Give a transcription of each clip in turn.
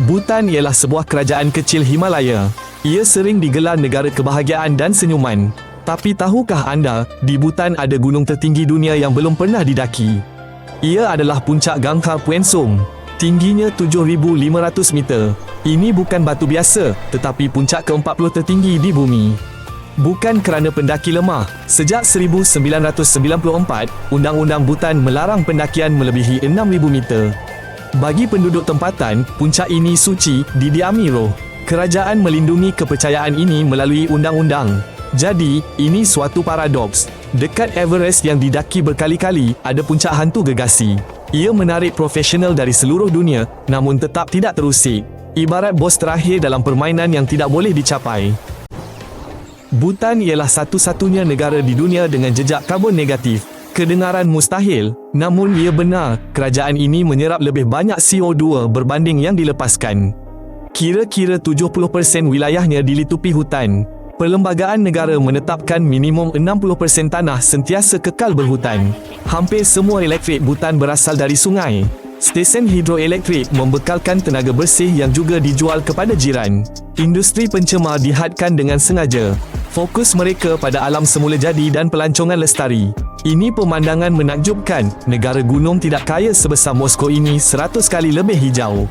Bhutan ialah sebuah kerajaan kecil Himalaya. Ia sering digelar negara kebahagiaan dan senyuman. Tapi tahukah anda, di Bhutan ada gunung tertinggi dunia yang belum pernah didaki. Ia adalah puncak Gangkhar Puensum. Tingginya 7,500 meter. Ini bukan batu biasa, tetapi puncak ke-40 tertinggi di bumi. Bukan kerana pendaki lemah. Sejak 1994, Undang-Undang Bhutan melarang pendakian melebihi 6,000 meter. Bagi penduduk tempatan, puncak ini suci, didiami roh. Kerajaan melindungi kepercayaan ini melalui undang-undang. Jadi, ini suatu paradoks. Dekat Everest yang didaki berkali-kali, ada puncak hantu gegasi. Ia menarik profesional dari seluruh dunia, namun tetap tidak terusik. Ibarat bos terakhir dalam permainan yang tidak boleh dicapai. Bhutan ialah satu-satunya negara di dunia dengan jejak karbon negatif. Kedengaran mustahil, namun ia benar. Kerajaan ini menyerap lebih banyak CO2 berbanding yang dilepaskan. Kira-kira 70% wilayahnya dilitupi hutan. Perlembagaan negara menetapkan minimum 60% tanah sentiasa kekal berhutan. Hampir semua elektrik Bhutan berasal dari sungai. Stesen hidroelektrik membekalkan tenaga bersih yang juga dijual kepada jiran. Industri pencemar dihadkan dengan sengaja. Fokus mereka pada alam semula jadi dan pelancongan lestari. Ini pemandangan menakjubkan. Negara gunung tidak kaya sebesar Moskow ini 100 kali lebih hijau.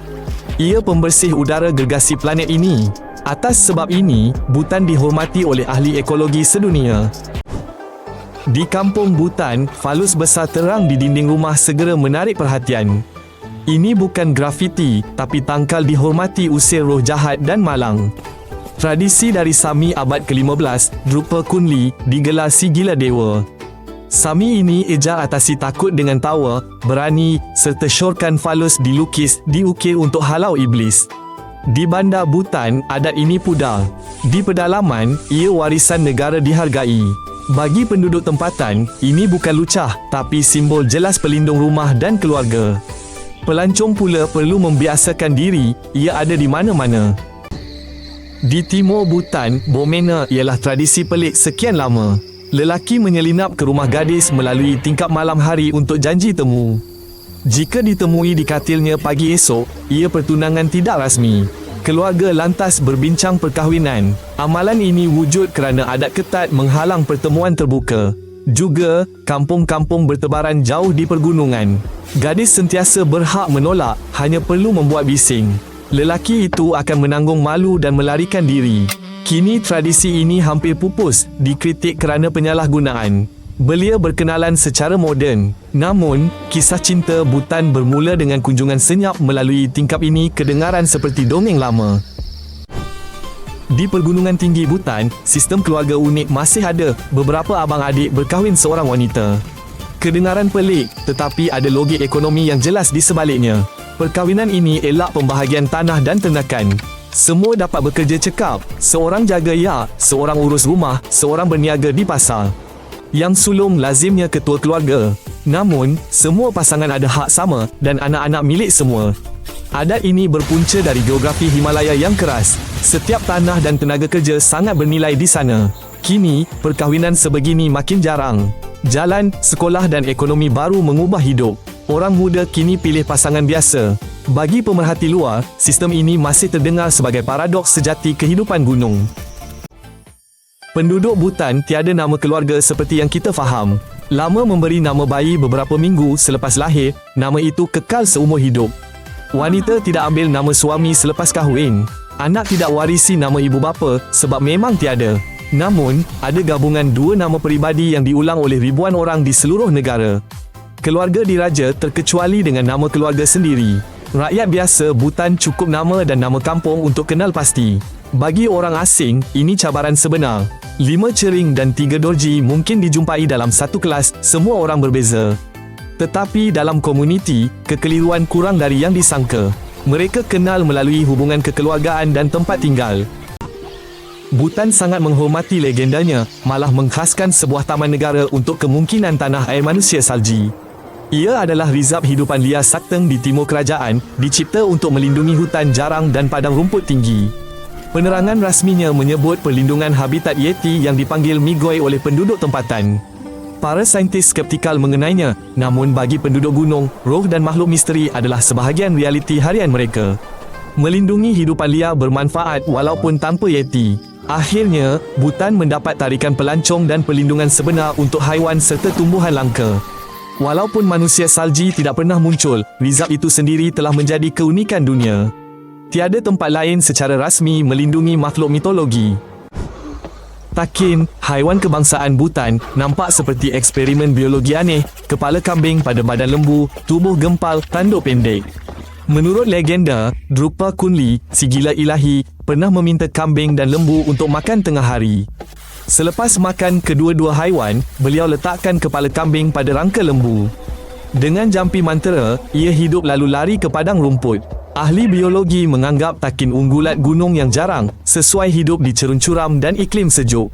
Ia pembersih udara gergasi planet ini. Atas sebab ini, Bhutan dihormati oleh ahli ekologi sedunia. Di kampung Bhutan, falus besar terang di dinding rumah segera menarik perhatian. Ini bukan grafiti, tapi tangkal dihormati usir roh jahat dan malang. Tradisi dari Sami abad ke-15, Drupa Kunli, digelar si gila dewa. Sami ini ejar atasi takut dengan tawa, berani, serta syorkan falus dilukis, diukir untuk halau iblis. Di bandar Bhutan, adat ini pudar. Di pedalaman, ia warisan negara dihargai. Bagi penduduk tempatan, ini bukan lucah, tapi simbol jelas pelindung rumah dan keluarga. Pelancong pula perlu membiasakan diri, ia ada di mana-mana. Di timur Bhutan, Bomena ialah tradisi pelik sekian lama. Lelaki menyelinap ke rumah gadis melalui tingkap malam hari untuk janji temu. Jika ditemui di katilnya pagi esok, ia pertunangan tidak rasmi. Keluarga lantas berbincang perkahwinan. Amalan ini wujud kerana adat ketat menghalang pertemuan terbuka. Juga, kampung-kampung bertebaran jauh di pergunungan. Gadis sentiasa berhak menolak, hanya perlu membuat bising. Lelaki itu akan menanggung malu dan melarikan diri. Kini tradisi ini hampir pupus, dikritik kerana penyalahgunaan. Belia berkenalan secara moden. Namun, kisah cinta Bhutan bermula dengan kunjungan senyap melalui tingkap ini kedengaran seperti dongeng lama. Di pergunungan tinggi Bhutan, sistem keluarga unik masih ada. Beberapa abang-adik berkahwin seorang wanita. Kedengaran pelik, tetapi ada logik ekonomi yang jelas di sebaliknya. Perkahwinan ini elak pembahagian tanah dan ternakan. Semua dapat bekerja cekap. Seorang jaga yak, seorang urus rumah, seorang berniaga di pasar. Yang sulung lazimnya ketua keluarga. Namun, semua pasangan ada hak sama dan anak-anak milik semua. Adat ini berpunca dari geografi Himalaya yang keras. Setiap tanah dan tenaga kerja sangat bernilai di sana. Kini, perkahwinan sebegini makin jarang. Jalan, sekolah dan ekonomi baru mengubah hidup. Orang muda kini pilih pasangan biasa. Bagi pemerhati luar, sistem ini masih terdengar sebagai paradoks sejati kehidupan gunung. Penduduk Bhutan tiada nama keluarga seperti yang kita faham. Lama memberi nama bayi beberapa minggu selepas lahir, nama itu kekal seumur hidup. Wanita tidak ambil nama suami selepas kahwin. Anak tidak warisi nama ibu bapa sebab memang tiada. Namun, ada gabungan dua nama peribadi yang diulang oleh ribuan orang di seluruh negara. Keluarga diraja terkecuali dengan nama keluarga sendiri. Rakyat biasa Bhutan cukup nama dan nama kampung untuk kenal pasti. Bagi orang asing, ini cabaran sebenar. 5 cering dan 3 dorji mungkin dijumpai dalam satu kelas, semua orang berbeza. Tetapi dalam komuniti, kekeliruan kurang dari yang disangka. Mereka kenal melalui hubungan kekeluargaan dan tempat tinggal. Bhutan sangat menghormati legendanya, malah mengkhaskan sebuah taman negara untuk kemungkinan tanah air manusia salji. Ia adalah rizab hidupan liar Sakteng di timur kerajaan, dicipta untuk melindungi hutan jarang dan padang rumput tinggi. Penerangan rasminya menyebut perlindungan habitat Yeti yang dipanggil Migoi oleh penduduk tempatan. Para saintis skeptikal mengenainya, namun bagi penduduk gunung, roh dan makhluk misteri adalah sebahagian realiti harian mereka. Melindungi hidupan liar bermanfaat walaupun tanpa yeti. Akhirnya, Bhutan mendapat tarikan pelancong dan perlindungan sebenar untuk haiwan serta tumbuhan langka. Walaupun manusia salji tidak pernah muncul, rizab itu sendiri telah menjadi keunikan dunia. Tiada tempat lain secara rasmi melindungi makhluk mitologi. Takin, haiwan kebangsaan Bhutan, nampak seperti eksperimen biologi aneh, kepala kambing pada badan lembu, tubuh gempal, tanduk pendek. Menurut legenda, Drupa Kunli, si gila ilahi, pernah meminta kambing dan lembu untuk makan tengah hari. Selepas makan kedua-dua haiwan, beliau letakkan kepala kambing pada rangka lembu. Dengan jampi mantera, ia hidup lalu lari ke padang rumput. Ahli biologi menganggap takin unggulat gunung yang jarang, sesuai hidup di cerun curam dan iklim sejuk.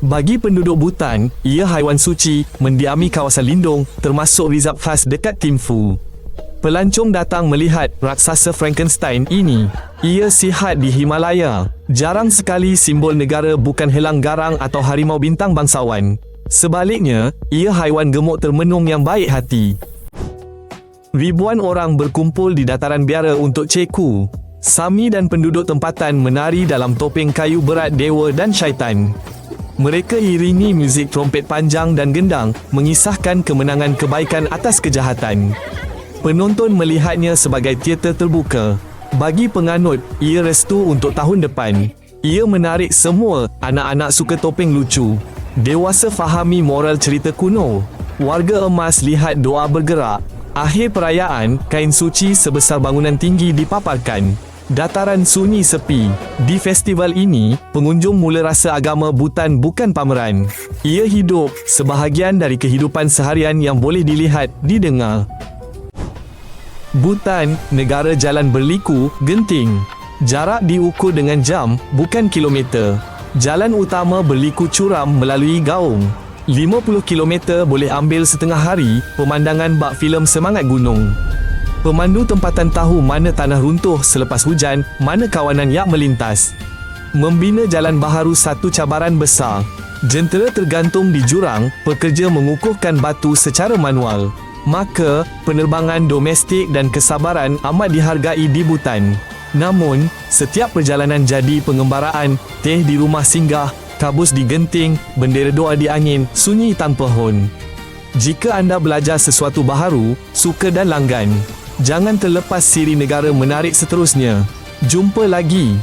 Bagi penduduk Bhutan, ia haiwan suci, mendiami kawasan lindung, termasuk rizab khas dekat Thimphu. Pelancong datang melihat raksasa Frankenstein ini. Ia sihat di Himalaya. Jarang sekali simbol negara bukan helang garang atau harimau bintang bangsawan. Sebaliknya, ia haiwan gemuk termenung yang baik hati. Ribuan orang berkumpul di dataran biara untuk ceku. Sami dan penduduk tempatan menari dalam topeng kayu berat dewa dan syaitan. Mereka iringi muzik trompet panjang dan gendang, mengisahkan kemenangan kebaikan atas kejahatan. Penonton melihatnya sebagai teater terbuka. Bagi penganut, ia restu untuk tahun depan. Ia menarik semua. Anak-anak suka topeng lucu. Dewasa fahami moral cerita kuno. Warga emas lihat doa bergerak. Akhir perayaan, kain suci sebesar bangunan tinggi dipaparkan. Dataran sunyi sepi. Di festival ini, pengunjung mula rasa agama Bhutan bukan pameran. Ia hidup, sebahagian dari kehidupan seharian yang boleh dilihat, didengar. Bhutan, negara jalan berliku, genting. Jarak diukur dengan jam, bukan kilometer. Jalan utama berliku curam melalui gaung. 50 km boleh ambil setengah hari, pemandangan bak filem semangat gunung. Pemandu tempatan tahu mana tanah runtuh selepas hujan, mana kawanan yak melintas. Membina jalan baharu satu cabaran besar. Jentera tergantung di jurang, pekerja mengukuhkan batu secara manual. Maka, penerbangan domestik dan kesabaran amat dihargai di Bhutan. Namun, setiap perjalanan jadi pengembaraan, teh di rumah singgah, kabus di genting, bendera doa di angin, sunyi tanpa hon. Jika anda belajar sesuatu baharu, suka dan langgan. Jangan terlepas siri negara menarik seterusnya. Jumpa lagi.